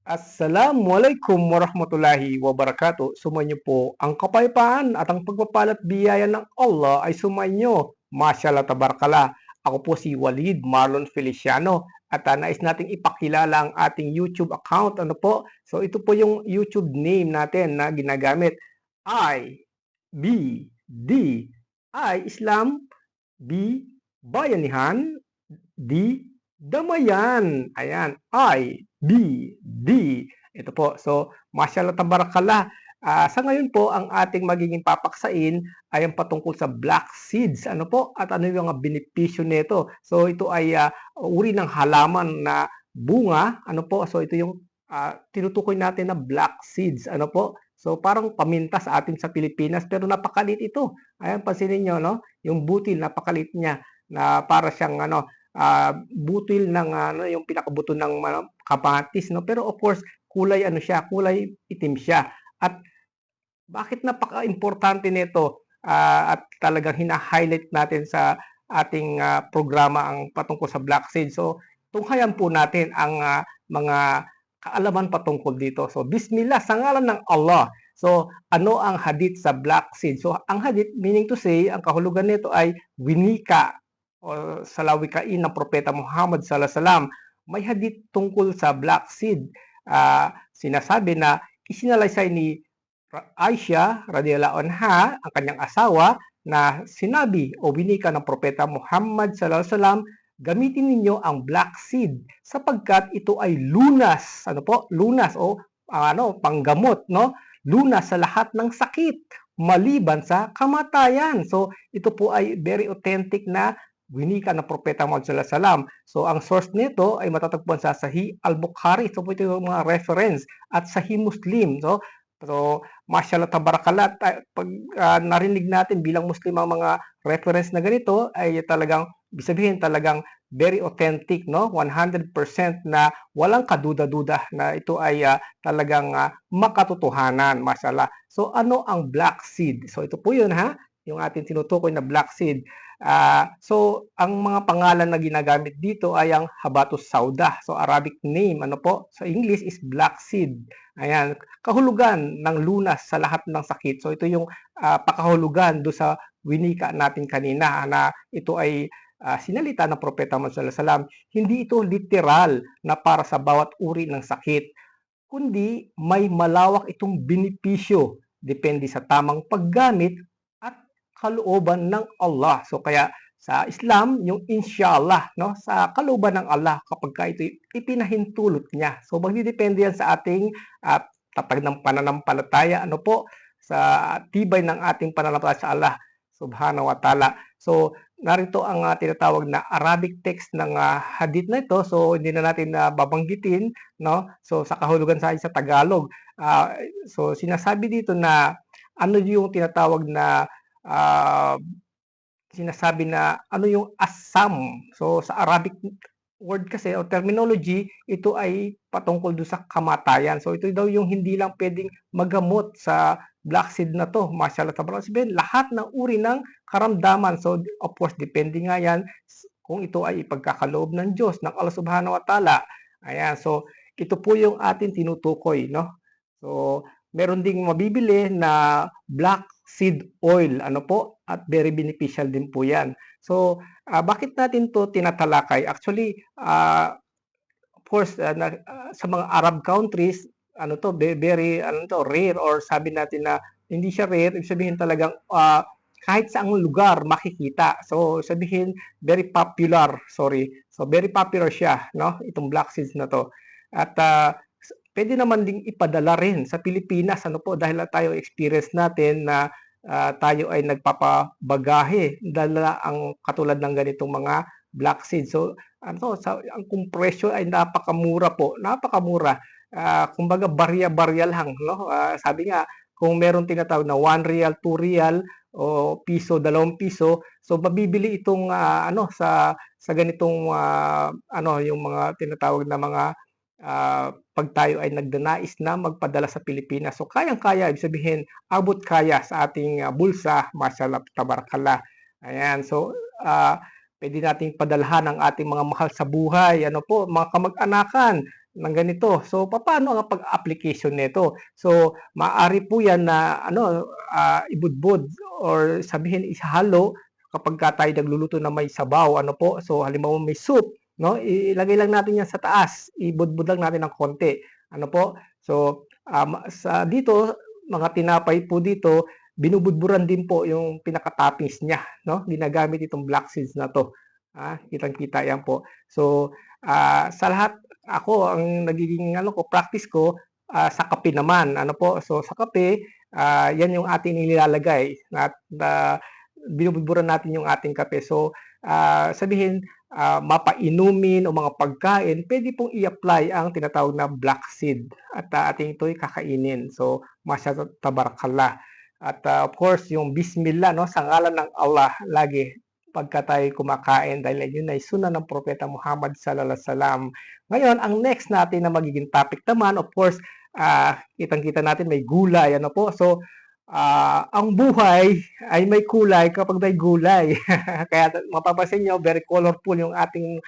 Assalamualaikum warahmatullahi wabarakatuh. Sumainyo po ang kapayapaan at ang pagpapala't biyaya ng Allah ay sumainyo. Mashallah tabarakallah. Ako po si Walid Marlon Feliciano at nais nating ipakilala ang ating YouTube account. Ano po? So ito po yung YouTube name natin na ginagamit. I, B, D, I, Islam, B, Bayanihan, D, Damayan. Ayan. I, B, D. Ito po. So, mashallah tabarakallah. Sa ngayon po, ang ating magiging papaksain ay ang patungkol sa black seeds. Ano po? At ano yung mga benepisyo nito? So, ito ay uri ng halaman na bunga. Ano po? So, ito yung tinutukoy natin na black seeds. Ano po? So, parang paminta sa atin sa Pilipinas, pero napakalit ito. Ayan, pansinin nyo, no? Yung butil, napakalit niya na para siyang butil ng yung pinakabuto ng kamatis, no? Pero of course, kulay ano siya, kulay itim siya. At bakit napaka-importante nito at talagang hina-highlight natin sa ating programa ang patungkol sa black seed. So, tunghayan po natin ang mga kaalaman patungkol dito. So, Bismillah, sa ngalan ng Allah. So, ano ang hadith sa black seed? So, ang hadith, meaning to say, ang kahulugan nito ay winika o salawikain ng Propeta Muhammad sallallahu alaihi wasallam. May hadith tungkol sa black seed. Sinasabi na isinalaysay ni Aisha radhiyallahu anha, ang kanyang asawa, na sinabi o winika ng Propeta Muhammad sallallahu alaihi wasallam, gamitin ninyo ang black seed sapagkat ito ay lunas. Ano po? Lunas o panggamot, no? Lunas sa lahat ng sakit maliban sa kamatayan. So, ito po ay very authentic na winika ng Propeta Muhammad sallallahu alaihi wasallam. So, ang source nito ay matatagpuan sa Sahih al-Bukhari. So, ito yung mga reference at Sahih Muslim. So, mashallah tabarakallah, pag narinig natin bilang Muslim ang mga reference na ganito, ay talagang, ibig sabihin talagang very authentic, no? 100% na walang kaduda-duda na ito ay talagang makatotohanan, mashallah. So, ano ang black seed? So, ito po yun, ha? Yung ating tinutukoy na black seed. So, ang mga pangalan na ginagamit dito ay ang Habatus Sauda. So, Arabic name, ano po? Sa English is black seed. Ayan, kahulugan ng lunas sa lahat ng sakit. So, ito yung pakahulugan do sa winika natin kanina na ito ay sinalita ng Propeta Muhammad sallallahu alaihi wasallam. Hindi ito literal na para sa bawat uri ng sakit, kundi may malawak itong benepisyo depende sa tamang paggamit at kalooban ng Allah. So kaya sa Islam, yung inshallah, no, sa kalooban ng Allah kapag ka ito ipinahintulot niya. So magdidepende yan sa ating tatag ng pananampalataya, ano po, sa tibay ng ating pananampalataya sa Allah subhanahu wa ta'ala. So narito ang tinatawag na Arabic text ng hadith na ito. So hindi na natin babanggitin, no? So sa kahulugan sa Tagalog. So sinasabi dito na ano yung tinatawag na sinasabi na ano yung asam. So sa Arabic word kasi o terminology, ito ay patungkol doon sa kamatayan. So ito daw yung hindi lang pwedeng magamot sa black seed na to. Mashallah tabarakallah. Sabihin, lahat ng uri ng karamdaman. So of course, depende nga yan kung ito ay ipagkakaloob ng Diyos, ng Allah subhanahu wa ta'ala. Ayan, so ito po yung ating tinutukoy, no? So meron ding mabibili na black seed oil, ano po, at very beneficial din po yan. So, bakit natin to tinatalakay? Actually, of course, sa mga Arab countries, ano to, very rare, or sabi natin na hindi siya rare, ibig sabihin talagang kahit saang lugar makikita. So, sabihin, very popular, sorry. So, very popular siya, no? Itong black seeds na to. At pwede naman ding ipadala rin sa Pilipinas, ano po, dahil tayo experience natin na tayo ay nagpapabagahe dala ang katulad ng ganitong mga black seed. So, ang kompresyo ay napakamura po, napakamura. Kumbaga barya-barya lang, no? Sabi nga, kung meron tinatawag na 1 real, 2 real, o piso, 2 piso, so mabibili itong sa ganitong yung mga tinatawag na mga pag tayo ay nagdanais na magpadala sa Pilipinas. So kayang-kaya, ibig sabihin, abot kaya sa ating bulsa, mashallah tabarakallah. Ayan, so pwede nating padalhan ang ating mga mahal sa buhay, ano po, mga kamag-anakan ng ganito. So, papaano ang pag-application nito? So, maaari po yan na ibudbud or sabihin ihalo kapag tayo nagluluto na may sabaw. Ano po? So, halimbawa may soup, no? Ilagay lang natin yan sa taas. Ibudbud lang natin ng konti. Ano po? So, sa dito, mga tinapay po dito, binubudburan din po yung pinaka-toppings niya, no? Ginagamit itong black seeds na to. Kitang-kita yan po. So, sa lahat, ako ang nagiging practice ko sa kape naman. Ano po? So, sa kape, yan yung ating nilalagay at binubudburan natin yung ating kape. So, sabihin, mapainumin o mga pagkain, pwede pong i-apply ang tinatawag na black seed at ating ito'y kakainin. So, masya tabarakallah. At of course, yung bismillah, no, sa ngalan ng Allah, lagi pagka tayo kumakain dahil yun ay sunnah ng Propeta Muhammad sallallahu alaihi wasallam. Ngayon, ang next natin na magiging topic naman, of course, kitang-kita natin may gulay, ano po. So, ang buhay ay may kulay kapag may gulay. Kaya mapapansin nyo, very colorful yung ating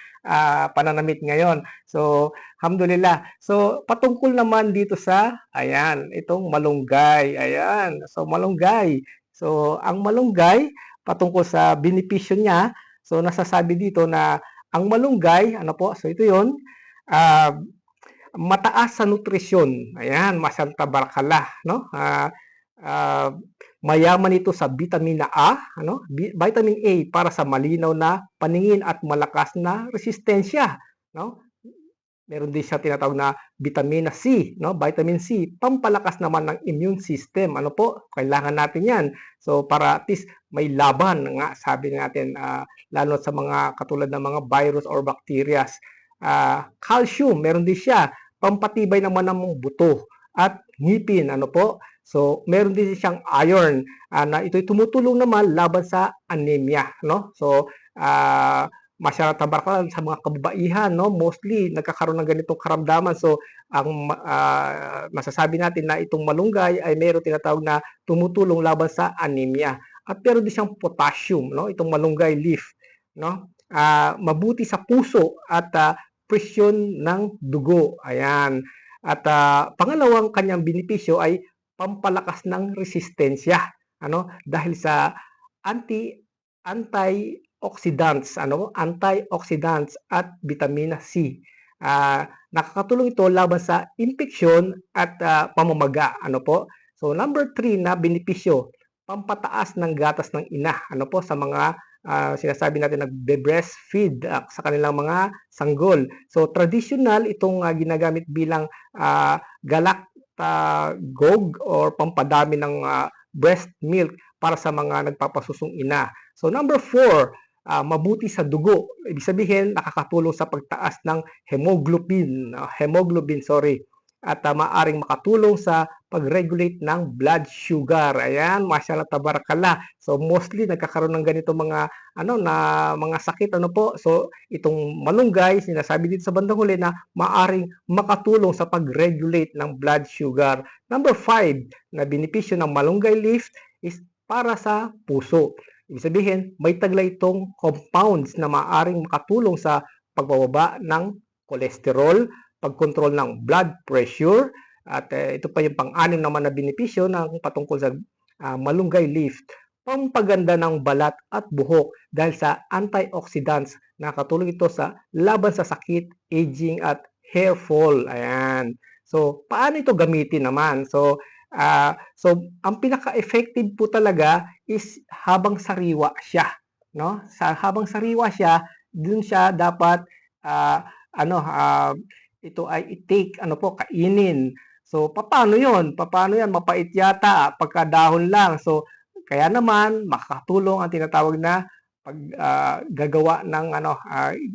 pananamit ngayon. So, alhamdulillah. So, patungkol naman dito sa, ayan, itong malunggay. Ayan, so malunggay. So, ang malunggay, patungkol sa benepisyo niya, so nasasabi dito na ang malunggay, ano po, so ito yun, mataas sa nutrisyon. Ayan, masanta barkala, no? Mayaman ito sa vitamina A, ano? Vitamin A para sa malinaw na paningin at malakas na resistensya, no? Meron din siya tinatawag na vitamina C, no? Vitamin C, pampalakas naman ng immune system. Ano po? Kailangan natin 'yan. So para at least may laban nga sabi natin lalo sa mga katulad ng mga virus or bacterias. Calcium, meron din siya, pampatibay naman ng buto at ngipin. Ano po? So meron din siyang iron na ito'y tumutulong naman laban sa anemia, no? So masyadong tabarkal sa mga kababaihan, no? Mostly nagkakaroon ng ganitong karamdaman. So, ang masasabi natin na itong malunggay ay mayroong tinatawag na tumutulong laban sa anemia. At meron din siyang potassium, no? Itong malunggay leaf, no? Mabuti sa puso at presyon ng dugo. Ayan. At pangalawang kanyang benepisyo ay pampalakas ng resistensya, ano? Dahil sa antioxidants, antioxidants at vitamina C. Nakakatulong ito laban sa infeksyon at pamamaga, ano po. So number 3 na benepisyo, pampataas ng gatas ng ina, ano po, sa mga sinasabi natin nagbe-breastfeed sa kanilang mga sanggol. So traditional itong ginagamit bilang galactagog or pampadami ng breast milk para sa mga nagpapasusong ina. So number 4, mabuti sa dugo. Ibig sabihin, nakakatulong sa pagtaas ng hemoglobin, at maaring makatulong sa pag-regulate ng blood sugar. Ayan, mashallah tabarakallah. So mostly nagkakaroon ng ganito mga mga sakit, ano po. So itong malunggay, sinasabi dito sa bandang huli na maaring makatulong sa pag-regulate ng blood sugar. Number 5 na benepisyo ng malunggay leaf is para sa puso. Ibig sabihin, may taglay itong compounds na maaaring makatulong sa pagbababa ng cholesterol, pagkontrol ng blood pressure, at ito pa yung pang-anim naman na benepisyo ng patungkol sa malunggay leaf, pampaganda ng balat at buhok dahil sa antioxidants. Nakatulong ito sa laban sa sakit, aging at hair fall. Ayan. So, paano ito gamitin naman? So, ang pinaka-effective po talaga is habang sariwa siya, no? Habang sariwa siya, dun siya dapat ito ay i-take, kainin. So paano 'yon? Paano 'yan? Mapait yata pagka dahon lang. So kaya naman makakatulong ang tinatawag na gagawa ng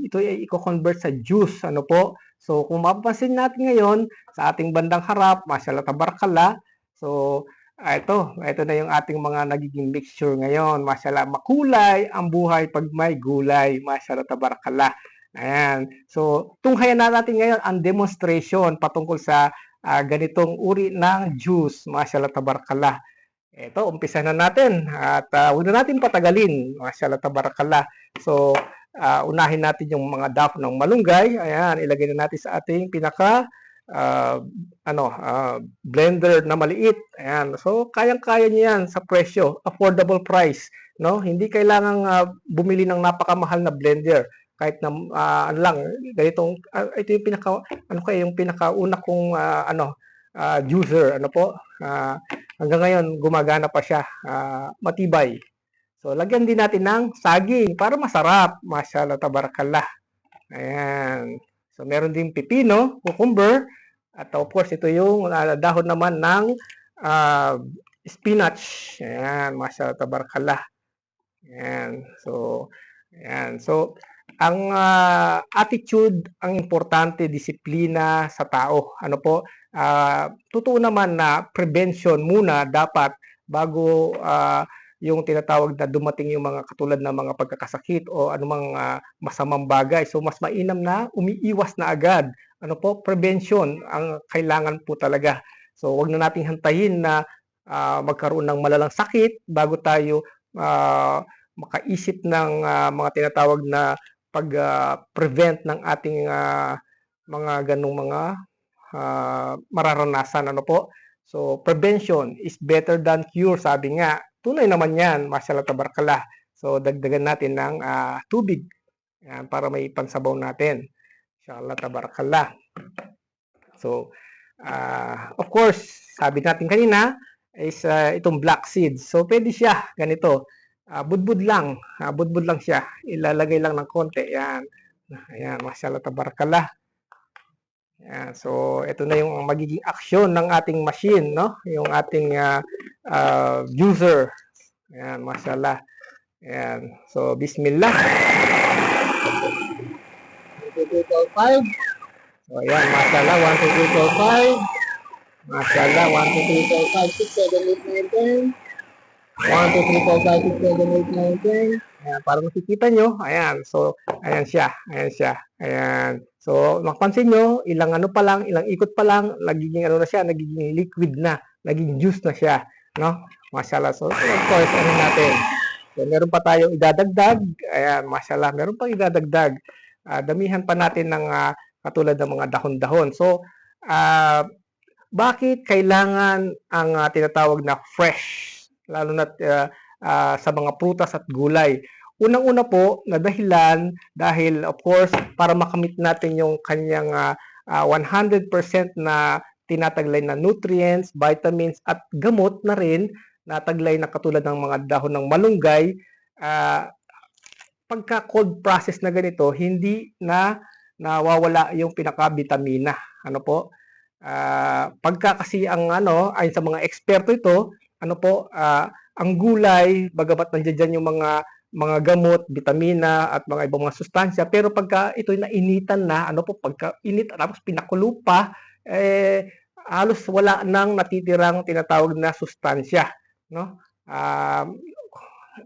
ito ay i-convert sa juice, ano po. So kung mapapansin natin ngayon sa ating bandang harap, mashallah tabarakallah. So ito na yung ating mga nagiging mixture ngayon. Mashallah, makulay ang buhay pag may gulay. Mashallah tabarakallah. Ayan. So tunghayan na natin ngayon ang demonstration patungkol sa ganitong uri ng juice. Mashallah tabarakallah. Eto, umpisa na natin at huwag na natin patagalin. Mashallah tabarakallah. So, unahin natin yung mga dahon ng malunggay. Ayan, ilagay na natin sa ating pinaka uh, blender na maliit. Ayan. So, kayang-kaya niya yan sa presyo, affordable price, no? Hindi kailangang bumili ng napakamahal na blender. Kahit na ano lang, ganitong ito yung pinakauna kong juicer, ano po? Hanggang ngayon gumagana pa siya, matibay. So, lagyan din natin ng saging para masarap. Mashallah tabarakallah. Ayan. So, meron din pipino, cucumber, at of course, ito yung dahon naman ng spinach. Ayan, mashallah tabarakallah. Ayan. So, ayan. So, ang attitude, ang importante, disiplina sa tao. Ano po? Totoo naman na prevention muna dapat bago yung tinatawag na dumating yung mga katulad ng mga pagkakasakit o anumang masamang bagay. So, mas mainam na umiiwas na agad. Ano po? Prevention ang kailangan po talaga. So, wag na nating hantayin na magkaroon ng malalang sakit bago tayo makaisip ng mga tinatawag na pag-prevent ng ating mga ganong mga mararanasan. Ano po? So, prevention is better than cure, sabi nga. Tunay naman yan, mashallah tabarakallah. So, dagdagan natin ng tubig. Yan, para may pansabaw natin. Inshallah tabarakallah. So, of course, sabi natin kanina, is itong black seeds. So, pwede siya ganito. Budbud lang. Budbud lang siya. Ilalagay lang ng konti. Yan. Ayan, mashallah tabarakallah. Yan. So, ito na yung magiging aksyon ng ating machine, no? Yung ating juicer. Ayan, mashallah. Ayan. So, bismillah. 1, 2, 3, 4, 5. So, ayan, mashallah. 1, 2, 3, 4, 5. Mashallah. 1, 2, 3, 4, 5, 6, 7, 8, 9, 10. 1, 2, 3, 4, 5, 6, 7, 8, 9, 10. Ayan, para makikita nyo. Ayan. So, ayan siya. Ayan siya. Ayan. So, mapansin nyo, ilang ano pa lang, ilang ikot pa lang, nagiging ano na siya, nagiging liquid na, naging juice na siya. No? Mashallah. So, of course, ano natin. So, meron pa tayong idadagdag. Ayan, mashallah. Meron pang idadagdag. Damihan pa natin ng katulad ng mga dahon-dahon. So, bakit kailangan ang tinatawag na fresh? Lalo na sa mga prutas at gulay. Unang-una po na dahilan dahil of course para makamit natin yung kanyang 100% na tinataglay na nutrients, vitamins at gamot na rin na taglay na katulad ng mga dahon ng malunggay. Pagka cold process na ganito, hindi na nawawala yung pinaka-vitamina. Ano po? Pagka kasi ang ayon sa mga eksperto ito, ano po, ang gulay, bagamat nandiyan yung mga gamot, vitamina at mga ibang mga sustansya, pero pagka ito'y nainitan na, ano po, pagka init tapos pinakulo pa, halos wala nang natitirang tinatawag na sustansya, no?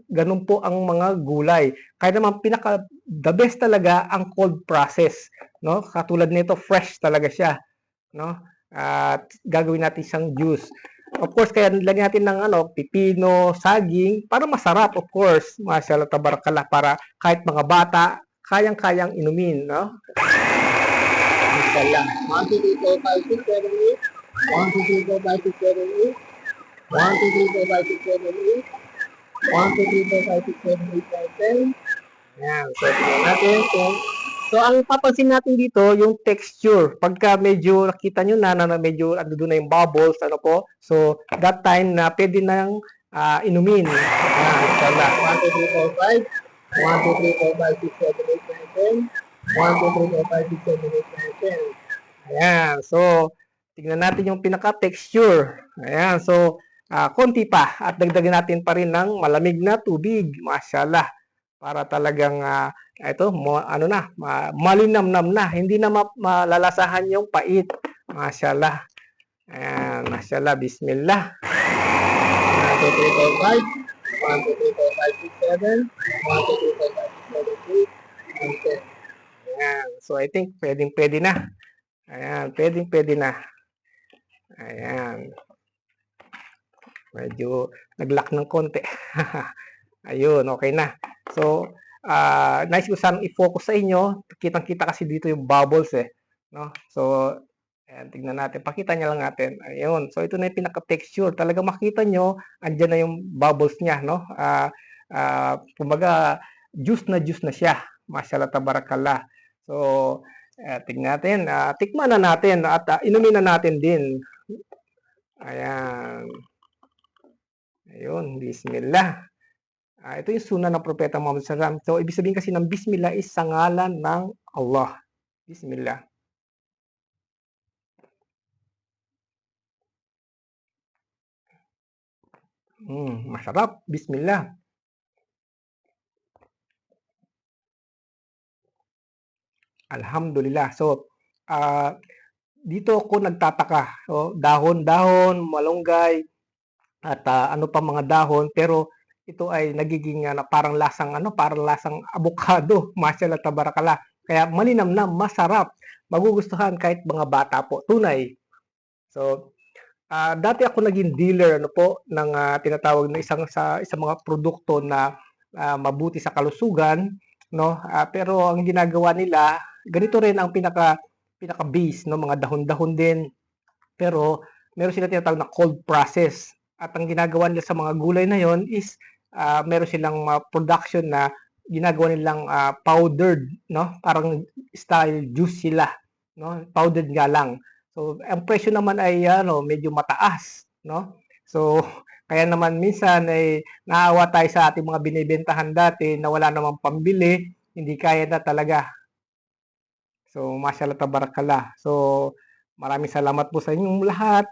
Ganun po ang mga gulay. Kaya naman the best talaga ang cold process, no? Katulad nito, fresh talaga siya, no? At gagawin natin siyang juice. Of course, kaya lagyan natin ng pipino, saging, para masarap, of course. Mashallah tabarakallah, para kahit mga bata, kayang-kayang inumin, no? Mashallah. 1, 2, 3, 4, 5, 6, 7, 8. 1, 2, 3, 4, 5, 6, 7, 8. 1, 2, 3, 4, 5, 6, 7, 8. 1, 2, 3, 4, 5, 6, 7, 8, 9, 10. Ayan, so tingnan natin kung so, ang papansin natin dito, yung texture. Pagka medyo nakita nyo na medyo doon na yung bubbles, ano po. So, that time na pwede nang inumin. Ayan, inshallah. 1, 2, 3, 4, 5. 1, 2, 3, 4, 5, 6, 7, 8, 9, 10. 1, 2, 3, 4, 5, 6, 7, 8, 9, 10. Ayan, so, tignan natin yung pinaka-texture. Ayan, so, konti pa. At dagdagan natin pa rin ng malamig na tubig. Mashallah. Para talagang ito, malinamnam na. Hindi na malalasahan yung pait. Mashallah. Ayan, mashallah. Bismillah. 1, 2, 3, 4, 5. 1, 2, 3, 4, 5, 6, 7. 1, 2, 3, 4, 5, 6, 7, 8, 9, 10. Ayan. So, I think pwedeng-pwede na. Ayan, pwedeng-pwede na. Ayan. Medyo nag-lock ng konti. Ayun, okay na. So, nais ko sanang i-focus sa inyo. Kitang-kita kasi dito yung bubbles, eh, 'no? So, ayan, tignan natin. Pakita niya lang natin. Ayun. So, ito na yung pinaka-texture. Talagang makita niyo, andiyan na yung bubbles niya, 'no? Kumbaga, juice na siya. Mashallah tabarakallah. So, tignan natin. Tikman na natin at inumin na natin din. Ayan. Ayun, bismillah. Ito yung sunnah ng Propeta Muhammad SAW. So, ibig sabihin kasi ng Bismillah is sa ngalan ng Allah. Bismillah. Masarap. Bismillah. Alhamdulillah. So, dito ako nagtataka. So, dahon-dahon, malunggay, at ano pa mga dahon. Pero ito ay nagiging parang lasang avocado. Mashallah tabarakallah. Kaya malinamnam, masarap. Magugustuhan kahit mga bata po. Tunay. So, dati ako naging dealer ng tinatawag na isang mga produkto na mabuti sa kalusugan, no? Pero ang ginagawa nila, ganito rin ang pinaka-base, no? Mga dahon-dahon din. Pero meron sila tinatawag na cold process. At ang ginagawa nila sa mga gulay na yon is meron silang production na ginagawa nilang powdered, no? Parang style juice sila, no? Powdered nga lang. So, ang presyo naman ay medyo mataas, no? So, kaya naman minsan ay naawa tayo sa ating mga binibentahan dati na wala namang pambili, hindi kaya na talaga. So, mashallah tabarakallah. So, maraming salamat po sa inyong lahat.